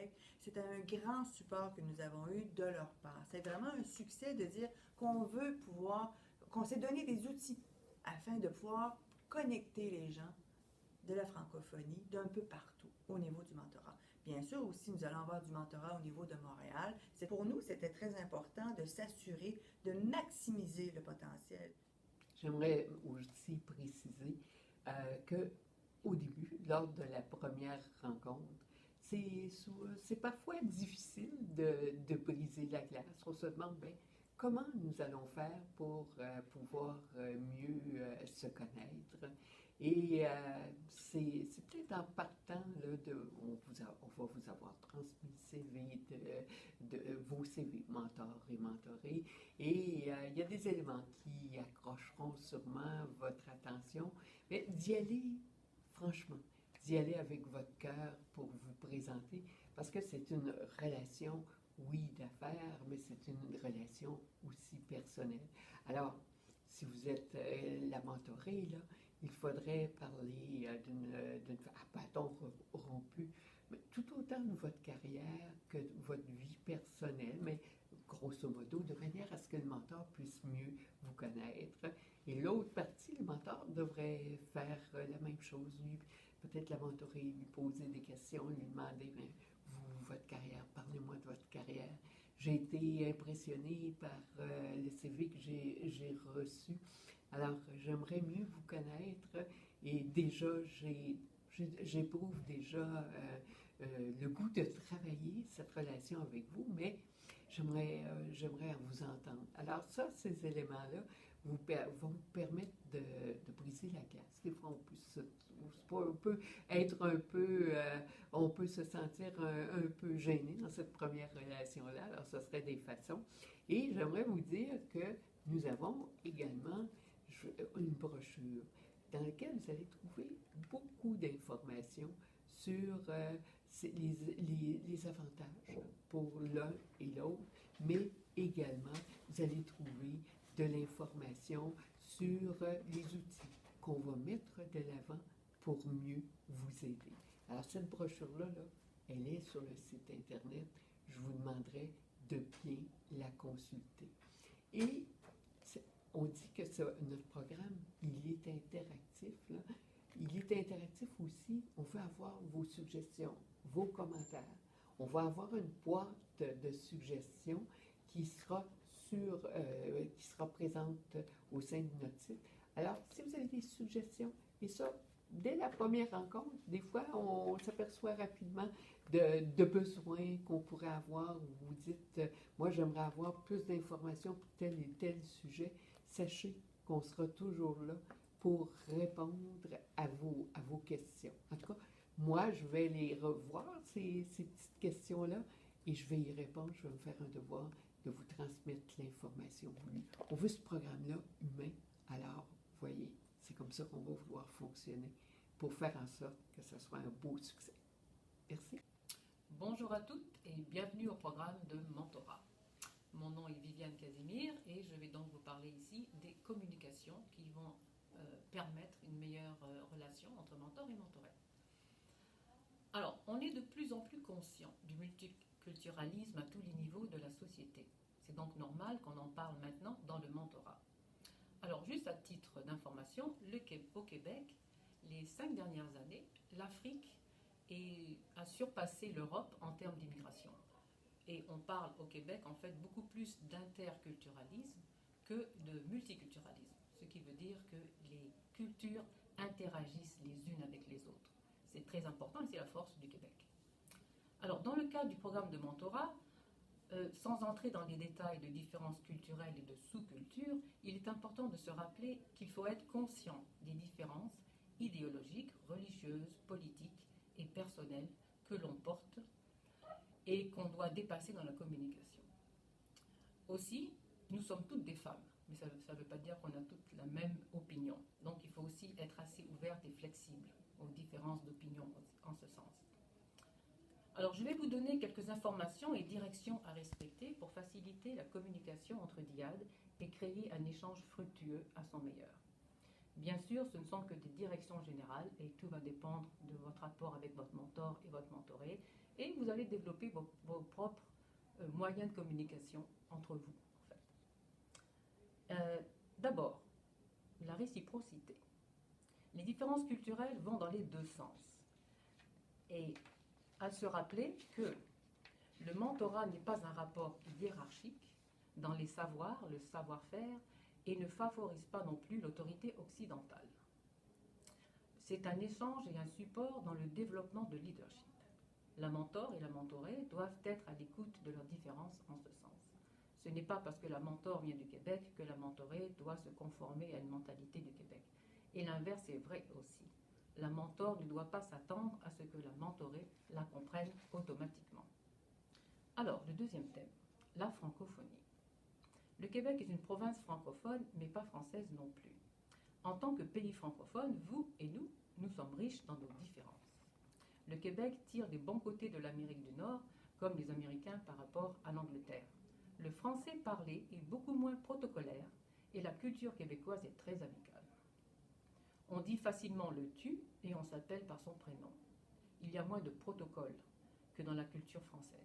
Québec. C'est un grand support que nous avons eu de leur part. C'est vraiment un succès de dire qu'on veut pouvoir, qu'on s'est donné des outils afin de pouvoir connecter les gens de la francophonie d'un peu partout au niveau du mentorat. Bien sûr, aussi, nous allons avoir du mentorat au niveau de Montréal. Pour nous, c'était très important de s'assurer de maximiser le potentiel. J'aimerais aussi préciser que au début, lors de la première rencontre, c'est parfois difficile de briser la glace. On se demande, ben, comment nous allons faire pour pouvoir mieux se connaître. Et c'est peut-être en partant, là, on va vous avoir transmis le CV de vos CV, mentors et mentorés. Et il y a des éléments qui accrocheront sûrement votre attention, mais d'y aller franchement, d'y aller avec votre cœur pour vous présenter, parce que c'est une relation, oui, d'affaires, mais c'est une relation aussi personnelle. Alors, si vous êtes la mentorée, là, il faudrait parler d'une à bâton rompu, mais tout autant de votre carrière que de votre vie personnelle, mais grosso modo, de manière à ce que le mentor puisse mieux vous connaître. Et l'autre partie, le mentor devrait faire la même chose, lui, peut-être la mentorer, lui poser des questions, lui demander, ben, vous, votre carrière, parlez-moi de votre carrière. J'ai été impressionné par le CV que j'ai reçu. Alors, j'aimerais mieux vous connaître et déjà, j'éprouve déjà le goût de travailler cette relation avec vous, mais j'aimerais vous entendre. Alors ça, ces éléments-là vont vous permettre de briser la glace. Des fois, on peut être un peu, on peut se sentir un peu gêné dans cette première relation-là. Alors, ce serait des façons. Et j'aimerais vous dire que nous avons également une brochure dans laquelle vous allez trouver beaucoup d'informations sur les avantages pour l'un et l'autre, mais également, vous allez trouver de l'information sur les outils qu'on va mettre de l'avant pour mieux vous aider. Alors, cette brochure-là, là, elle est sur le site Internet. Je vous demanderai de bien la consulter. Et on dit que notre programme, il est interactif, là. Il est interactif aussi. On veut avoir vos suggestions, vos commentaires. On va avoir une boîte de suggestions qui sera qui sera présente au sein de notre site. Alors, si vous avez des suggestions, et ça, dès la première rencontre, des fois, on s'aperçoit rapidement de besoins qu'on pourrait avoir. Vous dites, moi, j'aimerais avoir plus d'informations pour tel et tel sujet. Sachez qu'on sera toujours là pour répondre à vos questions. En tout cas, moi, je vais les revoir, ces petites questions-là, et je vais y répondre. Je vais me faire un devoir de vous transmettre l'information voulue. On veut ce programme-là humain. Alors, voyez, c'est comme ça qu'on va vouloir fonctionner pour faire en sorte que ce soit un beau succès. Merci. Bonjour à toutes et bienvenue au programme de mentorat. Mon nom est Viviane Casimir et je vais donc vous parler ici des communications qui vont permettre une meilleure relation entre mentor et mentoré. Alors, on est de plus en plus conscient du multiculturalisme à tous les niveaux de la société. C'est donc normal qu'on en parle maintenant dans le mentorat. Alors, juste à titre d'information, au Québec, les 5 dernières années, l'Afrique a surpassé l'Europe en termes d'immigration. Et on parle au Québec en fait beaucoup plus d'interculturalisme que de multiculturalisme, ce qui veut dire que les cultures interagissent les unes avec les autres. C'est très important et c'est la force du Québec. Alors, dans le cadre du programme de mentorat, sans entrer dans les détails de différences culturelles et de sous-cultures, il est important de se rappeler qu'il faut être conscient des différences idéologiques, religieuses, politiques et personnelles que l'on porte et qu'on doit dépasser dans la communication. Aussi, nous sommes toutes des femmes, mais ça ne veut pas dire qu'on a toutes la même opinion. Donc il faut aussi être assez ouverte et flexible aux différences d'opinion en ce sens. Alors je vais vous donner quelques informations et directions à respecter pour faciliter la communication entre dyades et créer un échange fructueux à son meilleur. Bien sûr, ce ne sont que des directions générales et tout va dépendre de votre rapport avec votre mentor et votre mentoré. Et vous allez développer moyens de communication entre vous, en fait. D'abord, la réciprocité. Les différences culturelles vont dans les deux sens. Et à se rappeler que le mentorat n'est pas un rapport hiérarchique dans les savoirs, le savoir-faire, et ne favorise pas non plus l'autorité occidentale. C'est un échange et un support dans le développement de leadership. La mentor et la mentorée doivent être à l'écoute de leurs différences en ce sens. Ce n'est pas parce que la mentor vient du Québec que la mentorée doit se conformer à une mentalité du Québec. Et l'inverse est vrai aussi. La mentor ne doit pas s'attendre à ce que la mentorée la comprenne automatiquement. Alors, le deuxième thème, la francophonie. Le Québec est une province francophone, mais pas française non plus. En tant que pays francophone, vous et nous sommes riches dans nos différences. Le Québec tire des bons côtés de l'Amérique du Nord, comme les Américains par rapport à l'Angleterre. Le français parlé est beaucoup moins protocolaire et la culture québécoise est très amicale. On dit facilement le tu et on s'appelle par son prénom. Il y a moins de protocole que dans la culture française.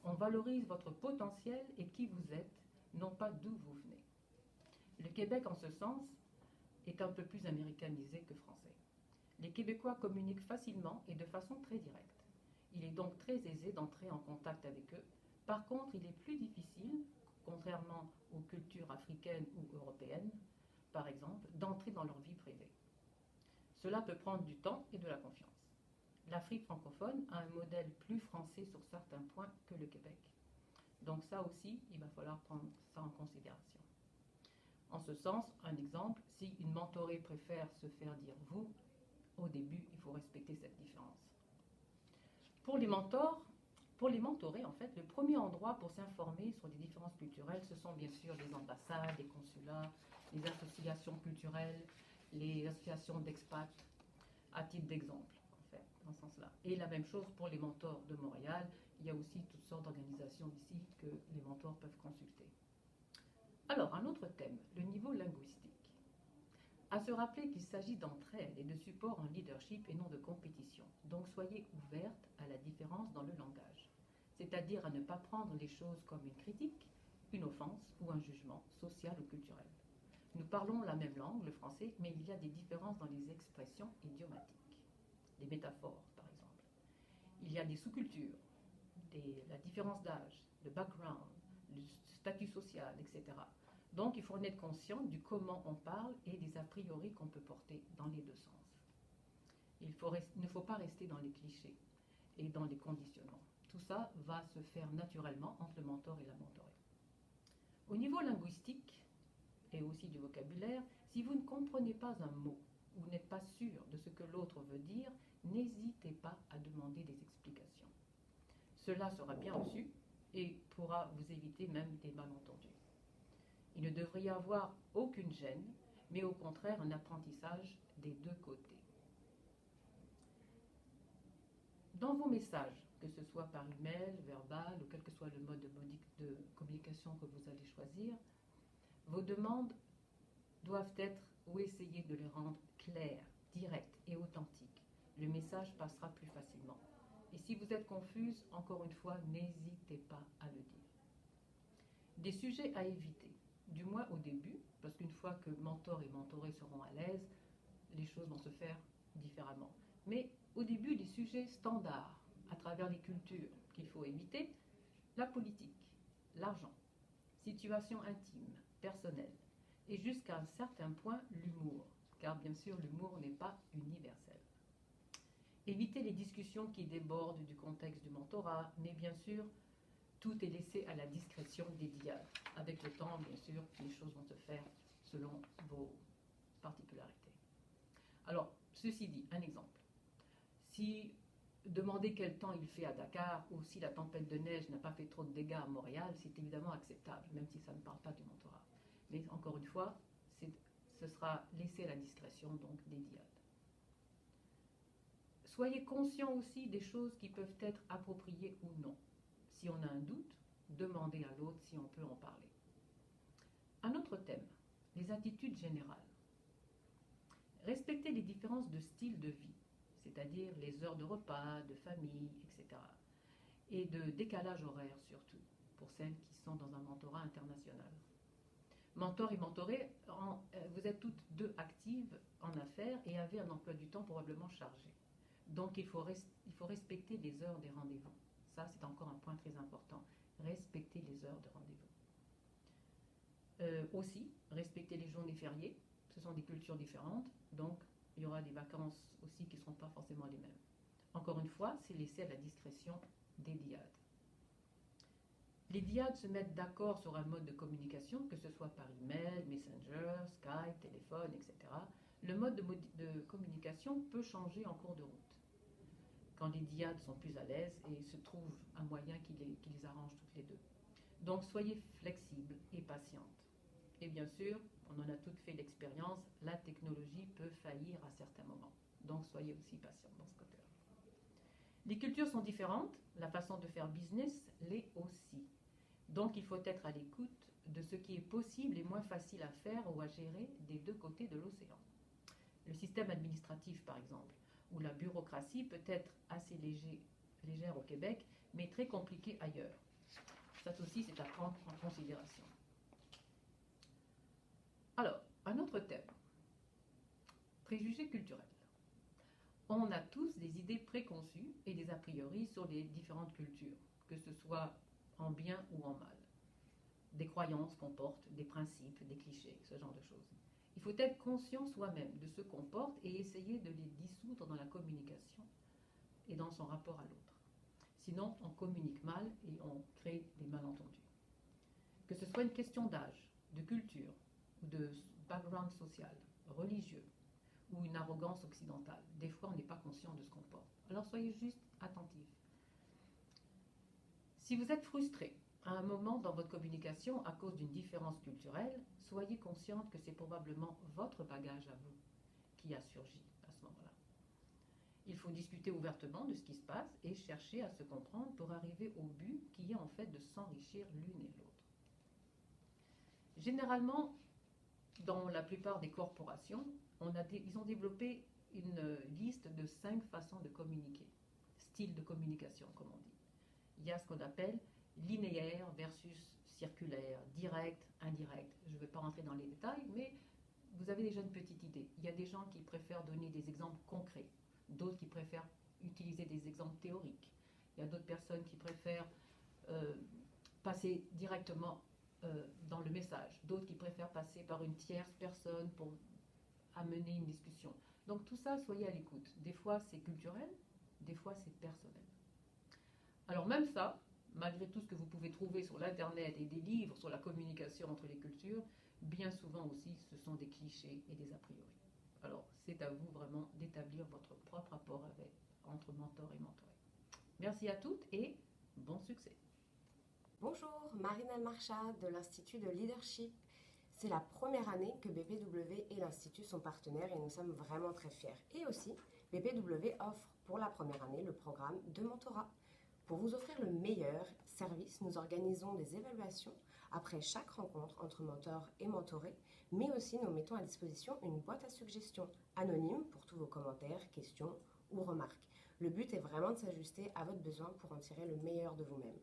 On valorise votre potentiel et qui vous êtes, non pas d'où vous venez. Le Québec, en ce sens, est un peu plus américanisé que français. Les Québécois communiquent facilement et de façon très directe. Il est donc très aisé d'entrer en contact avec eux. Par contre, il est plus difficile, contrairement aux cultures africaines ou européennes, par exemple, d'entrer dans leur vie privée. Cela peut prendre du temps et de la confiance. L'Afrique francophone a un modèle plus français sur certains points que le Québec. Donc ça aussi, il va falloir prendre ça en considération. En ce sens, un exemple, si une mentorée préfère se faire dire vous, au début, il faut respecter cette différence. Pour les mentorés, en fait, le premier endroit pour s'informer sur les différences culturelles, ce sont bien sûr les ambassades, les consulats, les associations culturelles, les associations d'expats, à titre d'exemple, en fait, dans ce sens-là. Et la même chose pour les mentors de Montréal. Il y a aussi toutes sortes d'organisations ici que les mentors peuvent consulter. Alors, un autre thème, le niveau linguistique. À se rappeler qu'il s'agit d'entraide et de support en leadership et non de compétition. Donc, soyez ouverte à la différence dans le langage. C'est-à-dire à ne pas prendre les choses comme une critique, une offense ou un jugement social ou culturel. Nous parlons la même langue, le français, mais il y a des différences dans les expressions idiomatiques, les métaphores par exemple. Il y a des sous-cultures, la différence d'âge, le background, le statut social, etc. Donc il faut en être conscient du comment on parle et des a priori qu'on peut porter dans les deux sens. Il ne faut pas rester dans les clichés et dans les conditionnements. Tout ça va se faire naturellement entre le mentor et la mentorée. Au niveau linguistique, et aussi du vocabulaire, si vous ne comprenez pas un mot ou n'êtes pas sûr de ce que l'autre veut dire, n'hésitez pas à demander des explications. Cela sera bien reçu et pourra vous éviter même des malentendus. Il ne devrait y avoir aucune gêne, mais au contraire un apprentissage des deux côtés. Dans vos messages, que ce soit par email, verbal ou quel que soit le mode de communication que vous allez choisir, vos demandes doivent être ou essayer de les rendre claires, directes et authentiques. Le message passera plus facilement. Et si vous êtes confuse, encore une fois, n'hésitez pas à le dire. Des sujets à éviter, du moins au début, parce qu'une fois que mentor et mentoré seront à l'aise, les choses vont se faire différemment. Mais au début, des sujets standards, à travers les cultures qu'il faut éviter, la politique, l'argent, situation intime, personnelle, et jusqu'à un certain point l'humour, car bien sûr l'humour n'est pas universel. Évitez les discussions qui débordent du contexte du mentorat, mais bien sûr, tout est laissé à la discrétion des diades. Avec le temps, bien sûr, les choses vont se faire selon vos particularités. Alors, ceci dit, un exemple. Si demander quel temps il fait à Dakar ou si la tempête de neige n'a pas fait trop de dégâts à Montréal, c'est évidemment acceptable, même si ça ne parle pas du mentorat. Mais encore une fois, ce sera laissé à la discrétion donc des diades. Soyez conscient aussi des choses qui peuvent être appropriées ou non. Si on a un doute, demandez à l'autre si on peut en parler. Un autre thème, les attitudes générales. Respectez les différences de style de vie, c'est-à-dire les heures de repas, de famille, etc. Et de décalage horaire surtout. pour celles qui sont dans un mentorat international. Mentor et mentoré, vous êtes toutes deux actives en affaires et avez un emploi du temps probablement chargé. Donc il faut respecter les heures des rendez-vous. Ça, c'est encore un point très important. Respecter les heures de rendez-vous. Aussi, respecter les journées fériées. Ce sont des cultures différentes, donc il y aura des vacances aussi qui ne seront pas forcément les mêmes. Encore une fois, c'est laissé à la discrétion des dyades. Les dyades se mettent d'accord sur un mode de communication, que ce soit par email, Messenger, Skype, téléphone, etc. Le mode de communication peut changer en cours de route, quand les dyades sont plus à l'aise et se trouve un moyen qui les arrange toutes les deux. Donc soyez flexibles et patientes. Et bien sûr, on en a toutes fait l'expérience, la technologie peut faillir à certains moments. Donc soyez aussi patients dans ce côté-là. Les cultures sont différentes, la façon de faire business l'est aussi. Donc il faut être à l'écoute de ce qui est possible et moins facile à faire ou à gérer des deux côtés de l'océan. Le système administratif, par exemple, où la bureaucratie peut être assez légère au Québec, mais très compliquée ailleurs. Ça aussi, c'est à prendre en considération. Alors, un autre thème, préjugés culturels. On a tous des idées préconçues et des a priori sur les différentes cultures, que ce soit en bien ou en mal. Des croyances qu'on porte, des principes, des clichés, ce genre de choses. Il faut être conscient soi-même de ce qu'on porte et essayer de les dissoudre dans la communication et dans son rapport à l'autre. Sinon, on communique mal et on crée des malentendus. Que ce soit une question d'âge, de culture, ou de background social, religieux, ou une arrogance occidentale. Des fois, on n'est pas conscient de ce qu'on porte. Alors soyez juste attentifs. Si vous êtes frustré à un moment dans votre communication à cause d'une différence culturelle, soyez consciente que c'est probablement votre bagage à vous qui a surgi à ce moment-là. Il faut discuter ouvertement de ce qui se passe et chercher à se comprendre pour arriver au but qui est en fait de s'enrichir l'une et l'autre. Généralement, dans la plupart des corporations, ils ont développé une liste de 5 façons de communiquer, style de communication comme on dit. Il y a ce qu'on appelle linéaire versus circulaire, direct, indirect. Je ne vais pas rentrer dans les détails, mais vous avez déjà une petite idée. Il y a des gens qui préfèrent donner des exemples concrets, d'autres qui préfèrent utiliser des exemples théoriques. Il y a d'autres personnes qui préfèrent passer directement dans le message, d'autres qui préfèrent passer par une tierce personne pour amener une discussion. Donc tout ça, soyez à l'écoute. Des fois c'est culturel, des fois c'est personnel. Alors même ça, malgré tout ce que vous pouvez trouver sur l'internet et des livres sur la communication entre les cultures, bien souvent aussi ce sont des clichés et des a priori. Alors c'est à vous vraiment d'établir votre propre rapport entre mentor et mentoré. Merci à toutes et bon succès. Bonjour, Marina Marcha de l'Institut de Leadership. C'est la première année que BPW et l'Institut sont partenaires et nous sommes vraiment très fiers. Et aussi, BPW offre pour la première année le programme de mentorat. Pour vous offrir le meilleur service, nous organisons des évaluations après chaque rencontre entre mentor et mentoré, mais aussi nous mettons à disposition une boîte à suggestions anonyme pour tous vos commentaires, questions ou remarques. Le but est vraiment de s'ajuster à votre besoin pour en tirer le meilleur de vous-même.